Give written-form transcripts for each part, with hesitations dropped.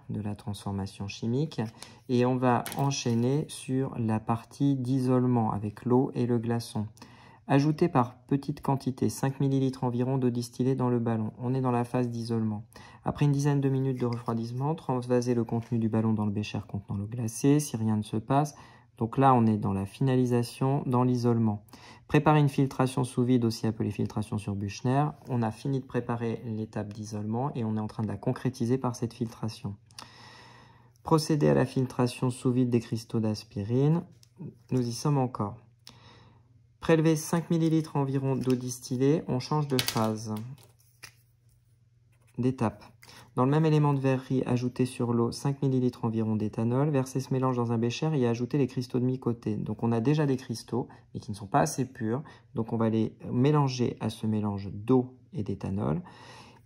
de la transformation chimique et on va enchaîner sur la partie d'isolement avec l'eau et le glaçon. Ajouter par petite quantité 5 ml environ d'eau distillée dans le ballon. On est dans la phase d'isolement. Après une dizaine de minutes de refroidissement, transvaser le contenu du ballon dans le bécher contenant l'eau glacée si rien ne se passe. Donc là, on est dans la finalisation, dans l'isolement. Préparer une filtration sous vide, aussi appelée filtration sur Büchner. On a fini de préparer l'étape d'isolement et on est en train de la concrétiser par cette filtration. Procéder à la filtration sous vide des cristaux d'aspirine. Nous y sommes encore. Prélever 5 ml environ d'eau distillée, on change de phase, d'étape. Dans le même élément de verrerie, ajouter sur l'eau 5 ml environ d'éthanol, verser ce mélange dans un bécher et ajouter les cristaux de mi-côté. Donc on a déjà des cristaux, mais qui ne sont pas assez purs, donc on va les mélanger à ce mélange d'eau et d'éthanol.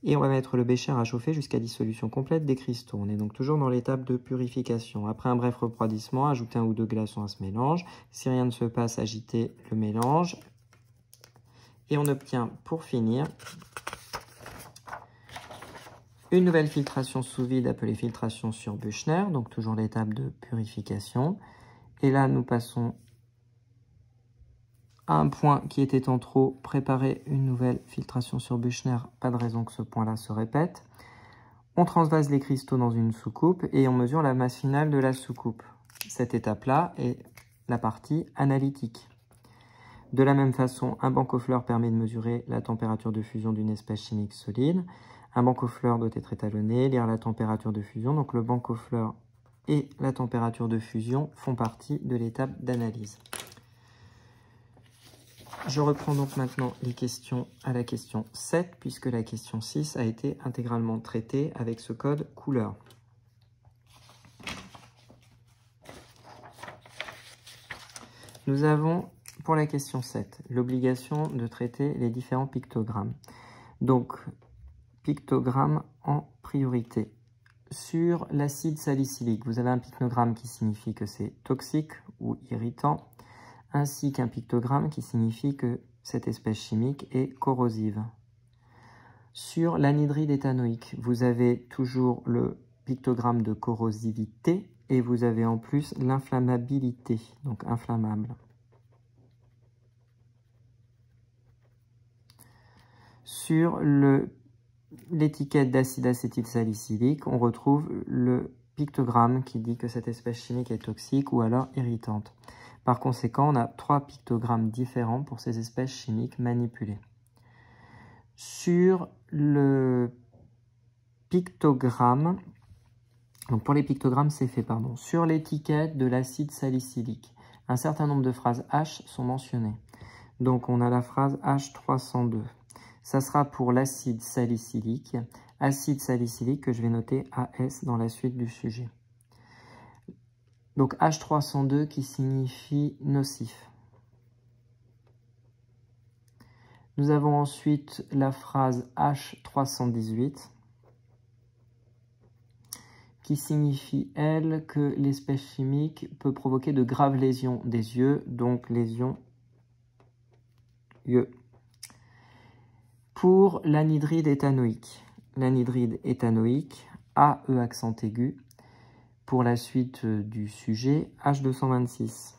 Et on va mettre le bécher à chauffer jusqu'à dissolution complète des cristaux. On est donc toujours dans l'étape de purification. Après un bref refroidissement, ajouter 1 ou 2 glaçons à ce mélange. Si rien ne se passe, agiter le mélange. Et on obtient, pour finir, une nouvelle filtration sous vide appelée filtration sur Büchner. Donc toujours l'étape de purification. Et là, nous passons à un point qui était en trop, préparer une nouvelle filtration sur Büchner, pas de raison que ce point-là se répète. On transvase les cristaux dans une soucoupe et on mesure la masse finale de la soucoupe. Cette étape-là est la partie analytique. De la même façon, un bancofleur permet de mesurer la température de fusion d'une espèce chimique solide. Un bancofleur doit être étalonné, lire la température de fusion. Donc le bancofleur et la température de fusion font partie de l'étape d'analyse. Je reprends donc maintenant les questions à la question 7, puisque la question 6 a été intégralement traitée avec ce code couleur. Nous avons, pour la question 7, l'obligation de traiter les différents pictogrammes. Donc, pictogramme en priorité. Sur l'acide salicylique, vous avez un pictogramme qui signifie que c'est toxique ou irritant, ainsi qu'un pictogramme qui signifie que cette espèce chimique est corrosive. Sur l'anhydride éthanoïque, vous avez toujours le pictogramme de corrosivité et vous avez en plus l'inflammabilité, donc inflammable. Sur l'étiquette d'acide acétylsalicylique, on retrouve le pictogramme qui dit que cette espèce chimique est toxique ou alors irritante. Par conséquent, on a 3 pictogrammes différents pour ces espèces chimiques manipulées. Sur le pictogramme, donc pour les pictogrammes, c'est fait, pardon. Sur l'étiquette de l'acide salicylique, un certain nombre de phrases H sont mentionnées. Donc on a la phrase H302. Ça sera pour l'acide salicylique que je vais noter AS dans la suite du sujet. Donc H302 qui signifie nocif. Nous avons ensuite la phrase H318 qui signifie, elle, que l'espèce chimique peut provoquer de graves lésions des yeux, donc lésions yeux. Pour l'anhydride éthanoïque, AE accent aigu, pour la suite du sujet, H226.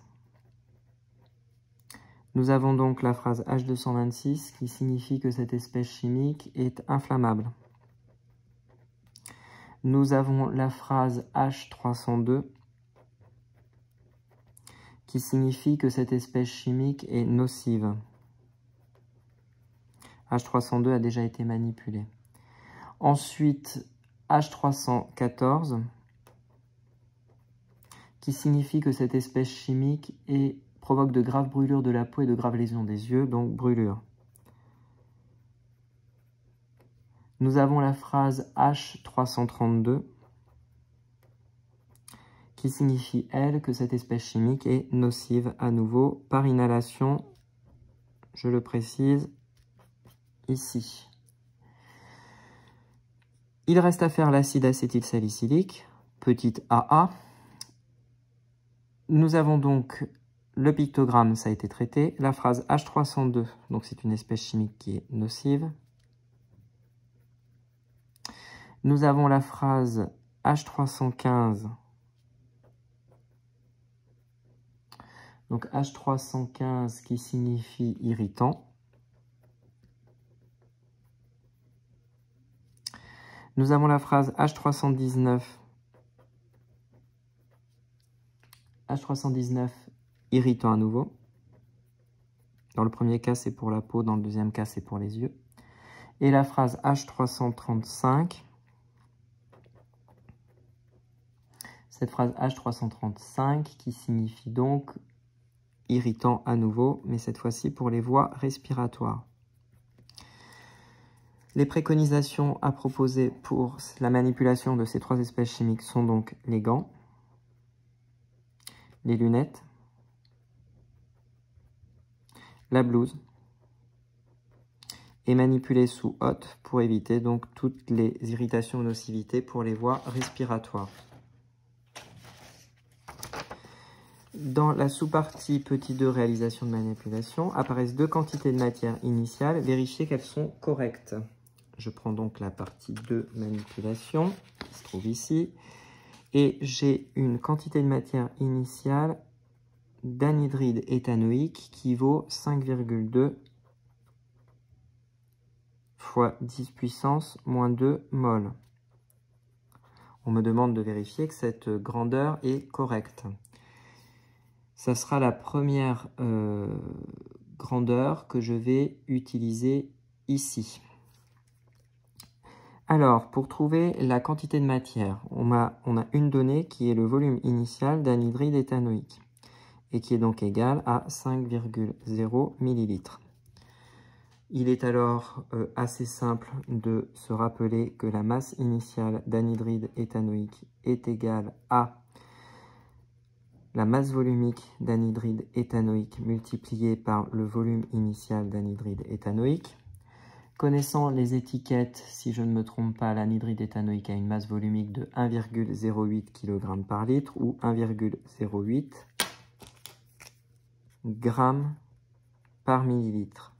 Nous avons donc la phrase H226 qui signifie que cette espèce chimique est inflammable. Nous avons la phrase H302 qui signifie que cette espèce chimique est nocive. H302 a déjà été manipulé. Ensuite, H314 qui signifie que cette espèce chimique provoque de graves brûlures de la peau et de graves lésions des yeux, donc brûlures. Nous avons la phrase H332 qui signifie, elle, que cette espèce chimique est nocive à nouveau par inhalation, je le précise ici. Il reste à faire l'acide acétylsalicylique, petit AA. Nous avons donc le pictogramme, ça a été traité. La phrase H302, donc c'est une espèce chimique qui est nocive. Nous avons la phrase H315. Donc H315 qui signifie irritant. Nous avons la phrase H319. H319, irritant à nouveau. Dans le premier cas, c'est pour la peau. Dans le deuxième cas, c'est pour les yeux. Et la phrase H335. Cette phrase H335 qui signifie donc irritant à nouveau, mais cette fois-ci pour les voies respiratoires. Les préconisations à proposer pour la manipulation de ces trois espèces chimiques sont donc les gants, les lunettes, la blouse, et manipuler sous hotte pour éviter donc toutes les irritations ou nocivités pour les voies respiratoires. Dans la sous-partie petit 2 réalisation de manipulation apparaissent deux quantités de matière initiale. Vérifiez qu'elles sont correctes. Je prends donc la partie 2 manipulation qui se trouve ici. Et j'ai une quantité de matière initiale d'anhydride éthanoïque qui vaut 5,2 fois 10 puissance moins 2 mol. On me demande de vérifier que cette grandeur est correcte. Ça sera la première grandeur que je vais utiliser ici. Alors, pour trouver la quantité de matière, on a une donnée qui est le volume initial d'anhydride éthanoïque et qui est donc égal à 5,0 ml. Il est alors assez simple de se rappeler que la masse initiale d'anhydride éthanoïque est égale à la masse volumique d'anhydride éthanoïque multipliée par le volume initial d'anhydride éthanoïque. Connaissant les étiquettes, si je ne me trompe pas, l'anhydride éthanoïque a une masse volumique de 1,08 kg par litre ou 1,08 g par millilitre.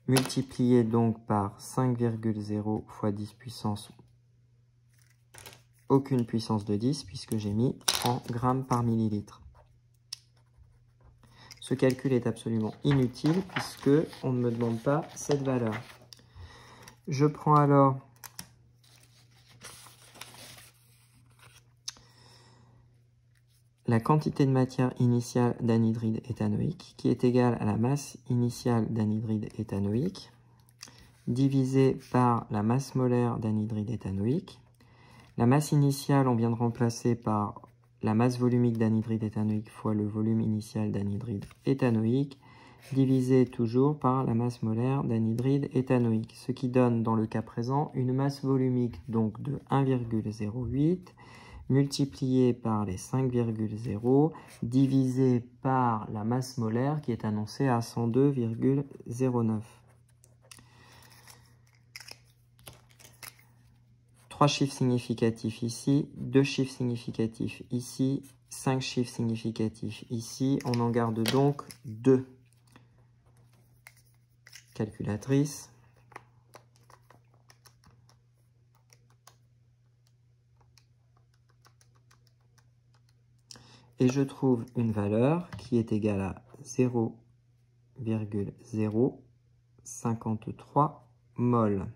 Multiplié donc par 5,0 fois 10 puissance, aucune puissance de 10 puisque j'ai mis en grammes par millilitre. Ce calcul est absolument inutile puisque on ne me demande pas cette valeur. Je prends alors la quantité de matière initiale d'anhydride éthanoïque qui est égale à la masse initiale d'anhydride éthanoïque divisé par la masse molaire d'anhydride éthanoïque. La masse initiale, on vient de remplacer par la masse volumique d'anhydride éthanoïque fois le volume initial d'anhydride éthanoïque, divisé toujours par la masse molaire d'anhydride éthanoïque, ce qui donne dans le cas présent une masse volumique donc de 1,08 multiplié par les 5,0 divisé par la masse molaire qui est annoncée à 102,09. 3 chiffres significatifs ici, 2 chiffres significatifs ici, 5 chiffres significatifs ici. On en garde donc 2. Calculatrice. Et je trouve une valeur qui est égale à 0,053 mol.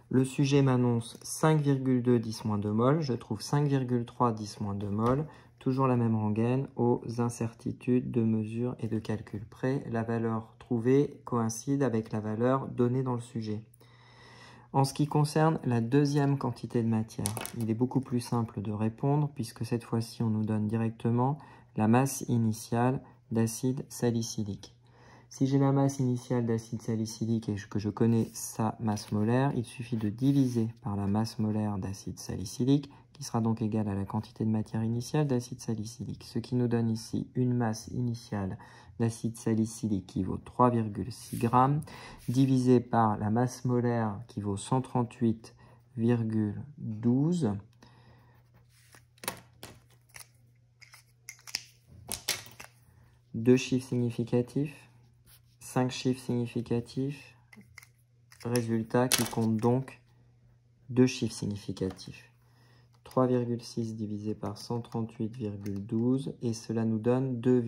Le sujet m'annonce 5,2 10-2 mol. Je trouve 5,3 10-2 mol. Toujours la même rengaine aux incertitudes de mesure et de calcul près. La valeur trouvée coïncide avec la valeur donnée dans le sujet. En ce qui concerne la deuxième quantité de matière, il est beaucoup plus simple de répondre puisque cette fois-ci on nous donne directement la masse initiale d'acide salicylique. Si j'ai la masse initiale d'acide salicylique et que je connais sa masse molaire, il suffit de diviser par la masse molaire d'acide salicylique, qui sera donc égale à la quantité de matière initiale d'acide salicylique. Ce qui nous donne ici une masse initiale d'acide salicylique qui vaut 3,6 g, divisé par la masse molaire qui vaut 138,12. Deux chiffres significatifs. 5 chiffres significatifs, résultat qui compte donc 2 chiffres significatifs. 3,6 divisé par 138,12 et cela nous donne 2,5.